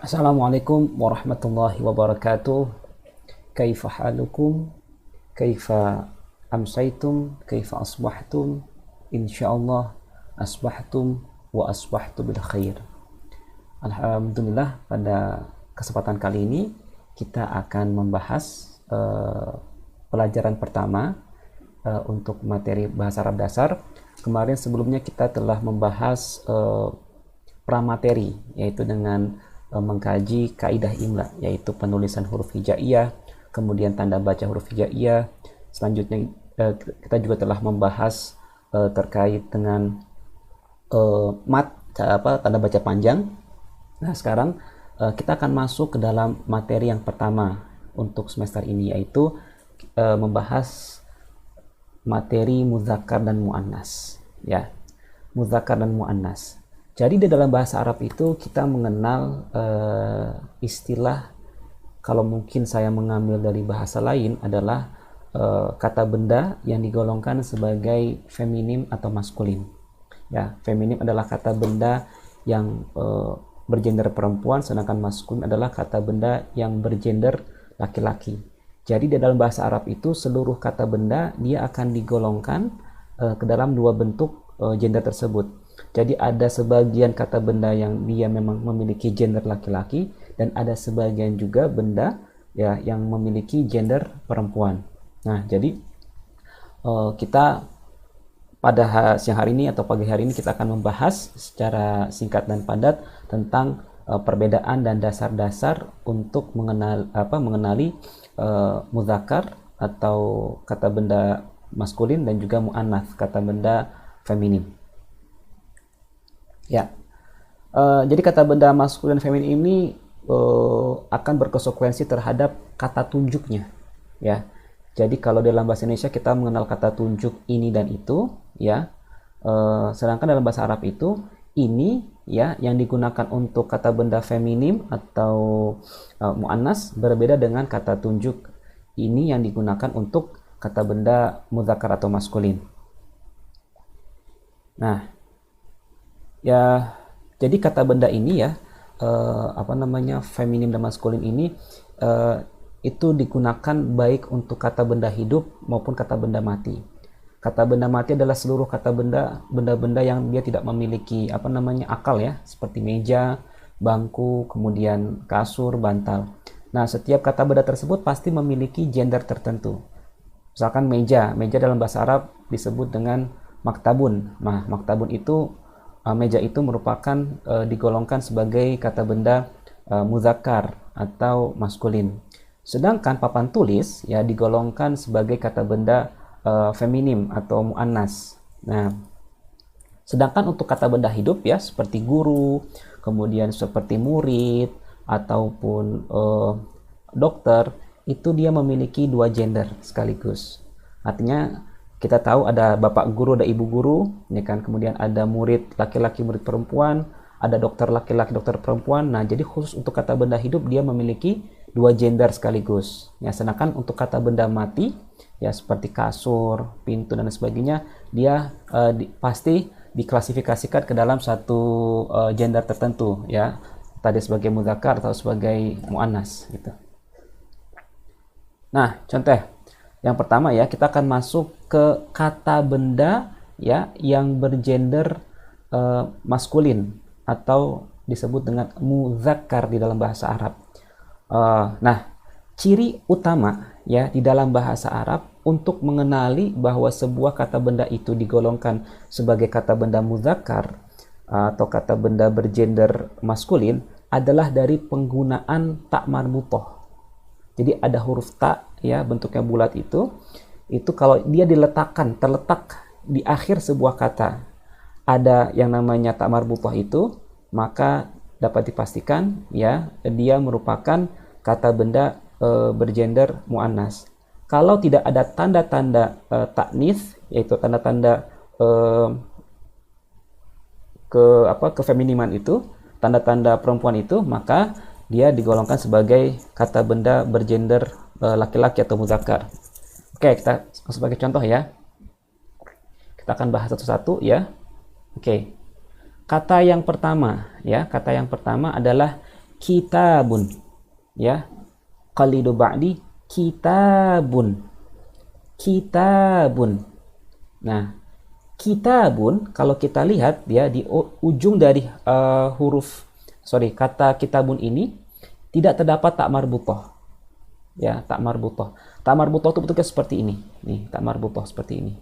Assalamualaikum warahmatullahi wabarakatuh. Kaifa halukum? Kaifa amsaitum? Kaifa asbahtum? Insyaallah asbahtum wa asbahtu bil khair. Alhamdulillah, pada kesempatan kali ini kita akan membahas pelajaran pertama untuk materi bahasa Arab dasar. Kemarin sebelumnya kita telah membahas pramateri, yaitu dengan mengkaji kaidah imla, yaitu penulisan huruf hijaiyah, kemudian tanda baca huruf hijaiyah. Selanjutnya kita juga telah membahas terkait dengan tanda baca panjang. Nah, sekarang kita akan masuk ke dalam materi yang pertama untuk semester ini, yaitu membahas materi muzakkar dan muannas, ya. Muzakkar dan muannas. Jadi di dalam bahasa Arab itu kita mengenal istilah, kalau mungkin saya mengambil dari bahasa lain, adalah kata benda yang digolongkan sebagai feminim atau maskulin. Ya, feminim adalah kata benda yang bergender perempuan, sedangkan maskulin adalah kata benda yang bergender laki-laki. Jadi di dalam bahasa Arab itu seluruh kata benda dia akan digolongkan ke dalam dua bentuk gender tersebut. Jadi ada sebagian kata benda yang dia memang memiliki gender laki-laki, dan ada sebagian juga benda ya yang memiliki gender perempuan. Nah, jadi kita pada siang hari ini atau pagi hari ini kita akan membahas secara singkat dan padat tentang perbedaan dan dasar-dasar untuk mengenali muzakkar atau kata benda maskulin, dan juga muannats, kata benda feminim. Ya, jadi kata benda maskulin dan feminim ini akan berkonsekuensi terhadap kata tunjuknya, ya. Jadi kalau dalam bahasa Indonesia kita mengenal kata tunjuk ini dan itu, ya. Sedangkan dalam bahasa Arab itu ini, ya, yang digunakan untuk kata benda feminim atau muannas berbeda dengan kata tunjuk ini yang digunakan untuk kata benda muzakkar atau maskulin. Nah, ya, jadi kata benda ini ya, feminim dan maskulin ini itu digunakan baik untuk kata benda hidup maupun kata benda mati. Kata benda mati adalah seluruh kata benda-benda yang dia tidak memiliki akal, ya, seperti meja, bangku, kemudian kasur, bantal. Nah, setiap kata benda tersebut pasti memiliki gender tertentu. Misalkan meja dalam bahasa Arab disebut dengan maktabun. Nah, maktabun itu meja itu merupakan digolongkan sebagai kata benda muzakkar atau maskulin. Sedangkan papan tulis ya digolongkan sebagai kata benda feminim atau muannas. Nah, sedangkan untuk kata benda hidup ya seperti guru, kemudian seperti murid ataupun dokter, itu dia memiliki dua gender sekaligus. Artinya kita tahu ada bapak guru, ada ibu guru, ya kan? Kemudian ada murid laki-laki, murid perempuan, ada dokter laki-laki, dokter perempuan. Nah, jadi khusus untuk kata benda hidup dia memiliki dua gender sekaligus. Ya, sedangkan untuk kata benda mati, ya seperti kasur, pintu dan sebagainya, dia pasti diklasifikasikan ke dalam satu gender tertentu, ya. Tadi sebagai muzakkar atau sebagai muannas gitu. Nah, contoh yang pertama ya, kita akan masuk ke kata benda ya yang bergender maskulin atau disebut dengan muzakkar di dalam bahasa Arab. Nah, ciri utama ya di dalam bahasa Arab untuk mengenali bahwa sebuah kata benda itu digolongkan sebagai kata benda muzakkar atau kata benda bergender maskulin adalah dari penggunaan ta marbutah. Jadi ada huruf ta ya, bentuknya bulat itu kalau dia terletak di akhir sebuah kata, ada yang namanya ta marbutah itu, maka dapat dipastikan ya dia merupakan kata benda bergender muannas. Kalau tidak ada tanda-tanda taknis, yaitu tanda-tanda kefeminiman itu, tanda-tanda perempuan itu, maka dia digolongkan sebagai kata benda bergender laki-laki atau muzakkar. Oke, kita sebagai contoh ya. Kita akan bahas satu-satu ya. Oke. Kata yang pertama ya, kata yang pertama adalah kitabun, ya. Qalidu ba'di kitabun, kitabun. Nah, kitabun kalau kita lihat ya di ujung dari kata kitabun ini tidak terdapat tak marbutoh, ya. Tak marbutoh itu bentuknya seperti ini nih, tak marbutoh seperti ini,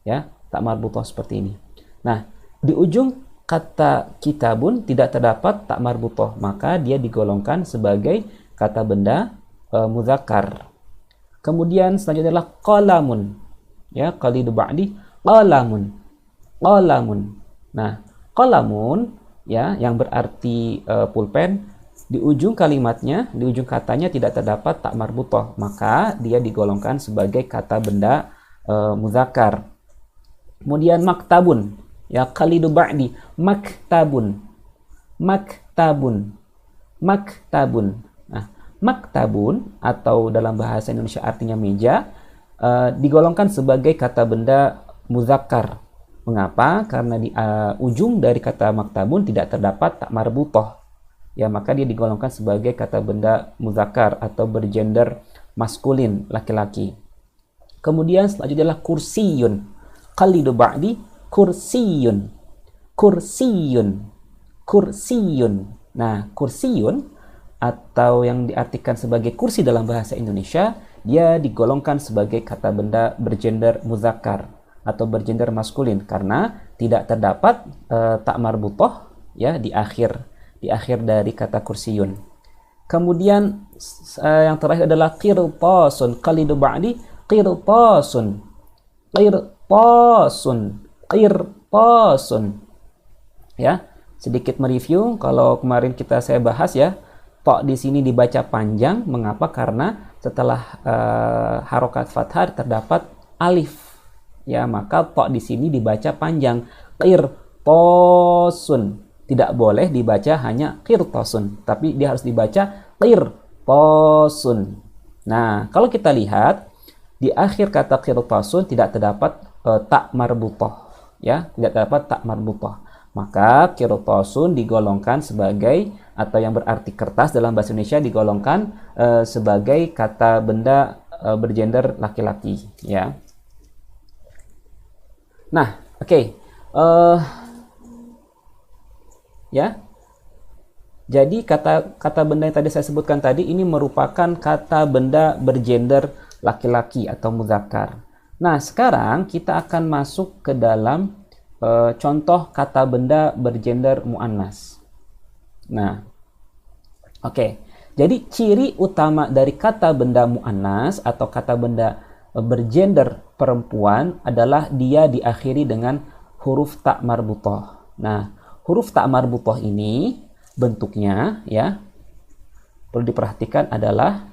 ya. Tak marbutoh seperti ini. Nah, di ujung kata kitabun tidak terdapat tak marbutoh, maka dia digolongkan sebagai kata benda muzakkar. Kemudian selanjutnya adalah qalamun, ya. Qalidu ba'di qalamun, qalamun. Nah, qalamun, ya, yang berarti pulpen, di ujung kalimatnya, di ujung katanya tidak terdapat tak marbutoh, maka dia digolongkan sebagai kata benda muzakkar. Kemudian maktabun, ya. Qalidu ba'di maktabun, maktabun, maktabun. Nah, maktabun atau dalam bahasa Indonesia artinya meja, digolongkan sebagai kata benda muzakkar. Mengapa? Karena di ujung dari kata maktabun tidak terdapat tak marbutoh, ya, maka dia digolongkan sebagai kata benda muzakkar atau bergender maskulin, laki-laki. Kemudian selanjutnya adalah kursiyun. Qalidu ba'di kursiyun, kursiyun, kursiyun. Nah, kursiyun atau yang diartikan sebagai kursi dalam bahasa Indonesia, dia digolongkan sebagai kata benda bergender muzakkar atau bergender maskulin karena tidak terdapat tak marbutoh, ya, di akhir dari kata kursiyun. Kemudian yang terakhir adalah qirtasun. Qalidu ba'di qirtasun, qirtasun, qirtasun. Ya, sedikit mereview kalau kemarin saya bahas, ya. To di sini dibaca panjang. Mengapa? Karena setelah harokat fathah terdapat alif, ya, maka to di sini dibaca panjang. Qirtasun. Tidak boleh dibaca hanya qirtasun, tapi dia harus dibaca qirtasun. Nah, kalau kita lihat di akhir kata qirtasun tidak terdapat tak marbutoh, ya, tidak terdapat tak marbutoh. Maka qirtasun digolongkan sebagai, atau yang berarti kertas dalam bahasa Indonesia, digolongkan sebagai kata benda bergender laki-laki, ya. Nah, oke. Ya, jadi kata benda yang tadi saya sebutkan tadi ini merupakan kata benda bergender laki-laki atau muzakkar. Nah, sekarang kita akan masuk ke dalam contoh kata benda bergender muannas. Nah, oke. Jadi ciri utama dari kata benda muannas atau kata benda bergender perempuan adalah dia diakhiri dengan huruf tak marbutoh. Nah, huruf tak marbutoh ini bentuknya, ya, perlu diperhatikan adalah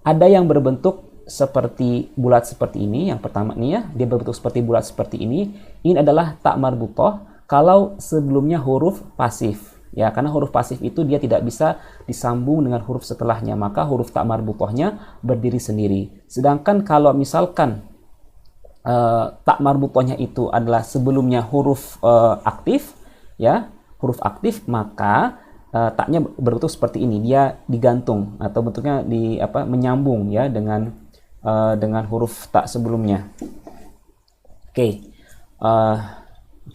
ada yang berbentuk seperti bulat seperti ini. Yang pertama nih, ya, dia berbentuk seperti bulat seperti ini. Ini adalah tak marbutoh kalau sebelumnya huruf pasif, ya, karena huruf pasif itu dia tidak bisa disambung dengan huruf setelahnya, maka huruf tak marbutohnya berdiri sendiri. Sedangkan kalau misalkan tak marbutohnya itu adalah sebelumnya huruf aktif, ya, huruf aktif, maka taknya berbentuk seperti ini, dia digantung atau bentuknya menyambung, ya, dengan huruf tak sebelumnya. Oke,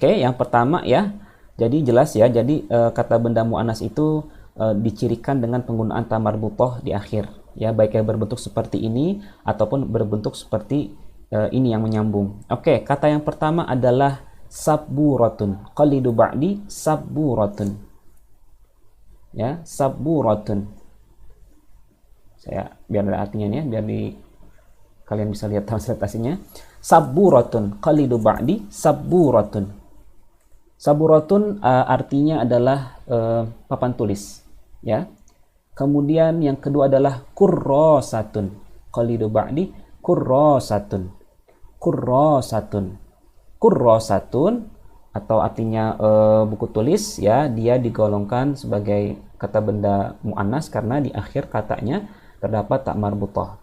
yang pertama, ya, jadi jelas, ya, jadi kata benda muannas itu dicirikan dengan penggunaan tak marbutoh di akhir, ya, baik yang berbentuk seperti ini ataupun berbentuk seperti ini yang menyambung. Oke, kata yang pertama adalah sabburatun. Qalidu ba'di sabburatun. Ya, sabburatun. Saya biar ada artinya nih, biar kalian bisa lihat transliterasinya. Sabburatun. Qalidu ba'di sabburatun. Sabburatun artinya adalah papan tulis, ya. Kemudian yang kedua adalah kurrosatun. Qalidu ba'di kurrosatun. Kurrosatun. Kurrosatun atau artinya buku tulis, ya, dia digolongkan sebagai kata benda muannas karena di akhir katanya terdapat tak marbutoh,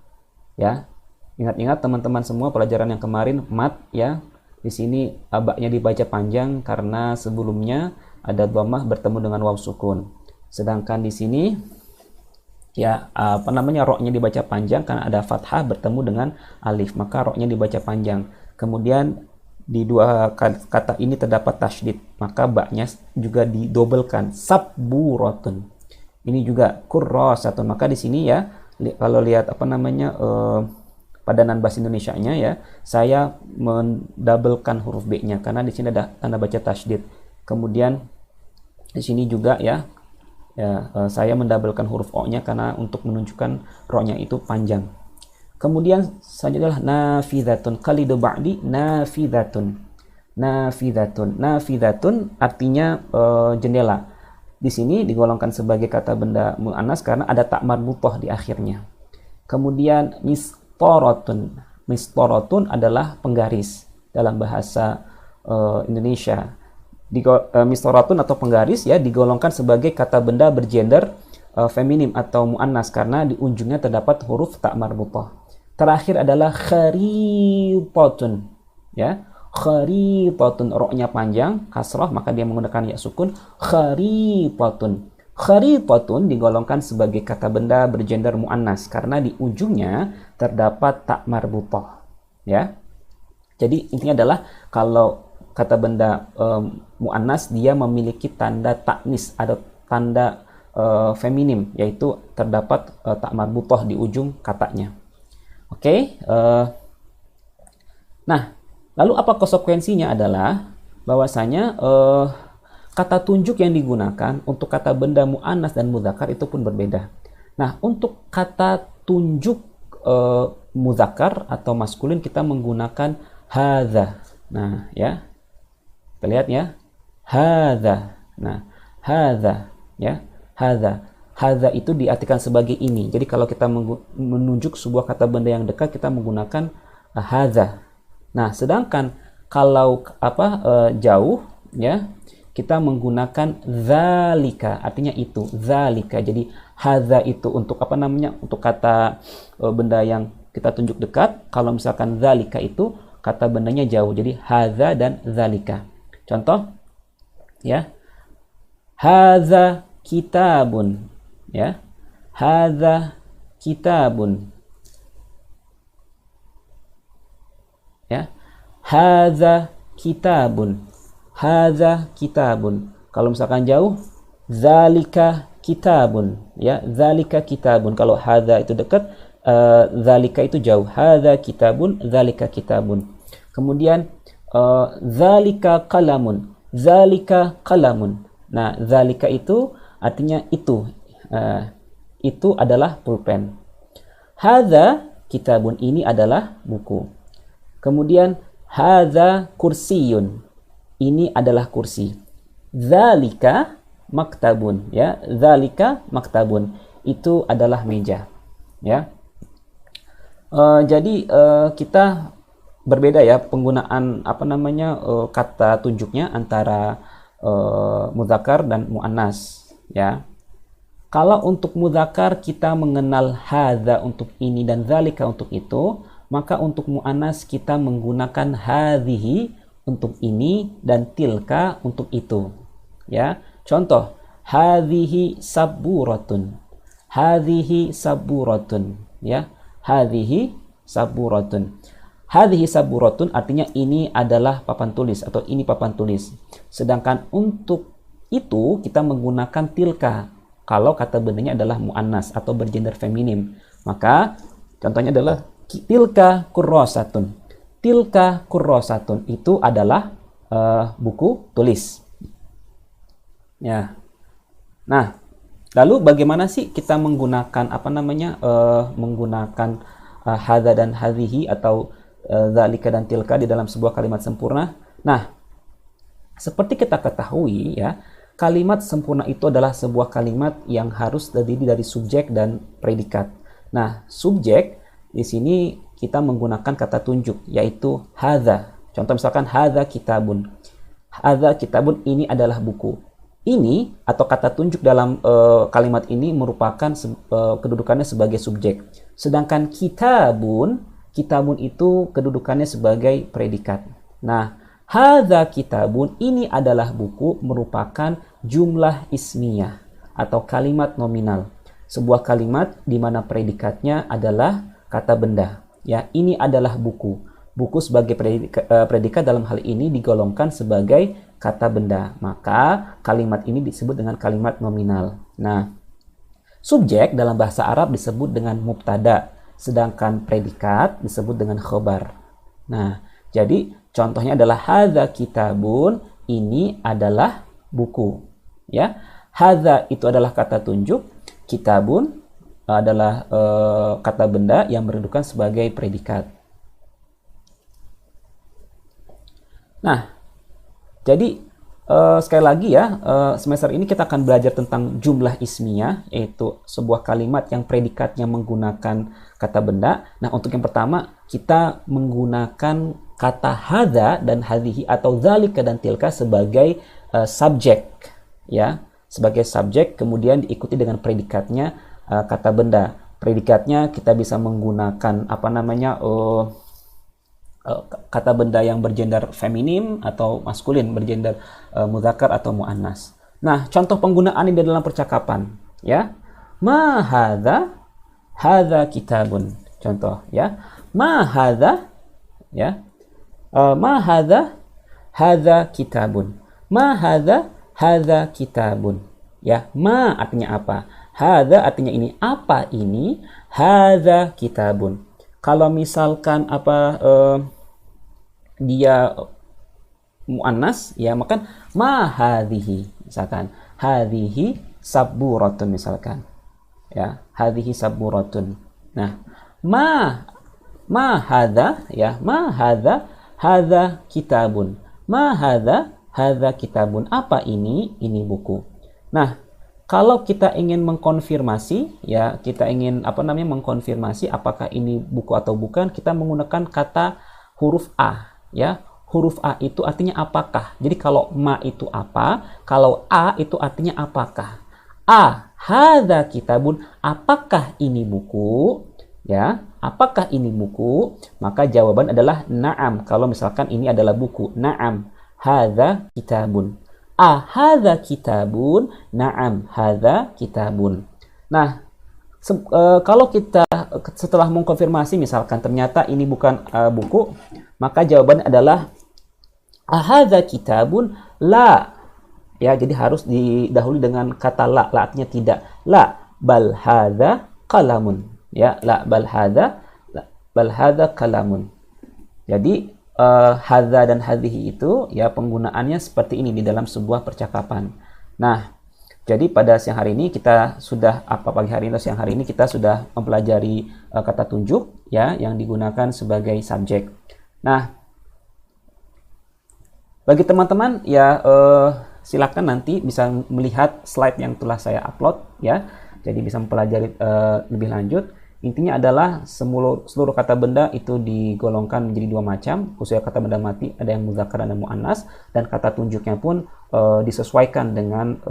ya. Ingat-ingat teman-teman semua pelajaran yang kemarin mat, ya. Di sini abaknya dibaca panjang karena sebelumnya ada dhammah bertemu dengan waw sukun. Sedangkan di sini ya apa namanya, roknya dibaca panjang karena ada fathah bertemu dengan alif, maka roknya dibaca panjang. Kemudian di dua kata ini terdapat tasydid, maka baknya juga didobelkan, sabburatun. Ini juga kurrasatun. Maka di sini ya kalau lihat apa namanya padanan bahasa Indonesianya ya, saya mendabelkan huruf B-nya karena di sini ada tanda baca tasydid. Kemudian di sini juga ya, saya mendabelkan huruf O-nya karena untuk menunjukkan ro-nya itu panjang. Kemudian selanjutnya adalah nafidatun. Qalidu ba'di nafidatun. Nafidatun. Nafidatun artinya jendela. Di sini digolongkan sebagai kata benda mu'annas karena ada tak marbutah di akhirnya. Kemudian mistorotun. Mistorotun adalah penggaris dalam bahasa Indonesia. Mistoratun atau penggaris ya digolongkan sebagai kata benda bergender feminim atau muannas karena di ujungnya terdapat huruf tak marbutah. Terakhir adalah kharitatun ya. Kharitatun, ro-nya panjang kasrah maka dia menggunakan ya sukun. Kharitatun. Kharitatun digolongkan sebagai kata benda bergender muannas karena di ujungnya terdapat tak marbutah ya. Jadi intinya adalah kalau kata benda mu'annas dia memiliki tanda taknis, ada tanda feminim, yaitu terdapat tak marbutah di ujung katanya. Oke, nah lalu apa konsekuensinya adalah bahwasanya kata tunjuk yang digunakan untuk kata benda mu'annas dan mudzakkar itu pun berbeda. Nah untuk kata tunjuk mudzakkar atau maskulin kita menggunakan hadza. Nah ya, kita lihat ya, hadza. Nah, hadza ya, hadza. Hadza itu diartikan sebagai ini. Jadi kalau kita menunjuk sebuah kata benda yang dekat kita menggunakan hadza. Nah, sedangkan kalau jauh ya, kita menggunakan zalika, artinya itu, zalika. Jadi hadza itu untuk apa namanya? Untuk kata benda yang kita tunjuk dekat. Kalau misalkan zalika itu kata bendanya jauh. Jadi hadza dan zalika. Contoh ya, hadza kitabun ya, hadza kitabun ya, hadza kitabun, hadza kitabun. Kalau misalkan jauh, zalika kitabun ya, zalika kitabun. Kalau hadza itu dekat, zalika itu jauh, hadza kitabun, zalika kitabun. Kemudian zalika qalamun, zalika qalamun. Nah, zalika itu artinya itu, itu adalah pulpen. Hadza kitabun, ini adalah buku. Kemudian hadza kursiyun, ini adalah kursi. Zalika maktabun ya, zalika maktabun, itu adalah meja ya. Jadi kita berbeda ya penggunaan apa namanya kata tunjuknya antara mudzakkar dan muannas ya. Kalau untuk mudzakkar kita mengenal hadza untuk ini dan zalika untuk itu, maka untuk muannas kita menggunakan hadhihi untuk ini dan tilka untuk itu ya. Contoh, hadhihi saburatun, hadhihi saburatun ya, hadhihi saburatun. Hadhihi saburatun artinya ini adalah papan tulis atau ini papan tulis. Sedangkan untuk itu kita menggunakan tilka kalau kata bendanya adalah muannas atau bergender feminim. Maka contohnya adalah tilka kurrasatun. Tilka kurrasatun itu adalah buku tulis. Ya. Nah, lalu bagaimana sih kita menggunakan apa namanya menggunakan hadza dan hadhihi atau zalika dan tilka di dalam sebuah kalimat sempurna? Nah, seperti kita ketahui ya, kalimat sempurna itu adalah sebuah kalimat yang harus terdiri dari subjek dan predikat. Nah, subjek di sini kita menggunakan kata tunjuk yaitu hadza. Contoh misalkan hadza kitabun. Hadza kitabun, ini adalah buku. Ini atau kata tunjuk dalam kalimat ini merupakan kedudukannya sebagai subjek. Sedangkan kitabun, kitabun itu kedudukannya sebagai predikat. Nah, hadza kitabun, ini adalah buku, merupakan jumlah ismiyah atau kalimat nominal. Sebuah kalimat di mana predikatnya adalah kata benda. Ya, ini adalah buku. Buku sebagai predikat dalam hal ini digolongkan sebagai kata benda. Maka kalimat ini disebut dengan kalimat nominal. Nah, subjek dalam bahasa Arab disebut dengan mubtada, sedangkan predikat disebut dengan khobar. Nah, jadi contohnya adalah hadza kitabun, ini adalah buku. Ya, hadza itu adalah kata tunjuk, kitabun adalah kata benda yang berkedudukan sebagai predikat. Nah, jadi sekali lagi ya, semester ini kita akan belajar tentang jumlah ismiyah, yaitu sebuah kalimat yang predikatnya menggunakan kata benda. Nah, untuk yang pertama, kita menggunakan kata hadza dan hadhihi atau dzalika dan tilka sebagai subjek, ya, sebagai subjek, kemudian diikuti dengan predikatnya kata benda. Predikatnya kita bisa menggunakan kata benda yang bergender feminim atau maskulin, bergender mudzakkar atau muannas. Nah, contoh penggunaan ini dalam percakapan, ya. Ma hadza, hadza kitabun. Contoh, ya. Ma hadza, ya. Ma hadza, hadza kitabun. Ma hadza, hadza kitabun. Ya, ma artinya apa? Hadza artinya ini. Apa ini? Hadza kitabun. Kalau misalkan dia muannas, ya, maka ma hadhihi, misalkan hadhihi sabburatun, misalkan, ya, hadhihi sabburatun. Nah, ma hadza, ya, ma hadza, hadza kitabun. Ma hadza, hadza kitabun. Apa ini? Ini buku. Nah, kalau kita ingin mengkonfirmasi, ya, kita ingin mengkonfirmasi apakah ini buku atau bukan, kita menggunakan kata huruf A. Ya, huruf A itu artinya apakah. Jadi kalau ma itu apa, kalau A itu artinya apakah. A, hadza kitabun, apakah ini buku? Ya, apakah ini buku? Maka jawaban adalah na'am. Kalau misalkan ini adalah buku, na'am, hadza kitabun. A, hadza kitabun, na'am, hadza kitabun. Nah, kalau kita setelah mengkonfirmasi misalkan ternyata ini bukan buku, maka jawaban adalah ahadza kitabun, la. Ya, jadi harus didahului dengan kata la. La artinya tidak. La, bal hadza qalamun. Ya, la bal hadza qalamun. Jadi hadza dan hadhihi itu, ya, penggunaannya seperti ini di dalam sebuah percakapan. Nah, jadi pada siang hari ini kita sudah pagi hari ini atau siang hari ini kita sudah mempelajari kata tunjuk, ya, yang digunakan sebagai subjek. Nah, bagi teman-teman, ya, silakan nanti bisa melihat slide yang telah saya upload, ya. Jadi bisa mempelajari lebih lanjut. Intinya adalah seluruh kata benda itu digolongkan menjadi dua macam, khususnya kata benda mati, ada yang mudzakkar dan muannas, dan kata tunjuknya pun disesuaikan dengan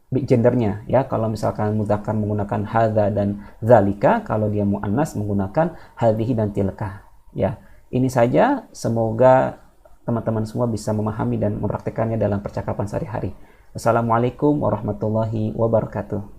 gendernya, ya. Kalau misalkan mudzakkar menggunakan hadza dan dzalika, kalau dia muannas menggunakan hadhihi dan tilka, ya. Ini saja, semoga teman-teman semua bisa memahami dan mempraktekannya dalam percakapan sehari-hari. Wassalamualaikum warahmatullahi wabarakatuh.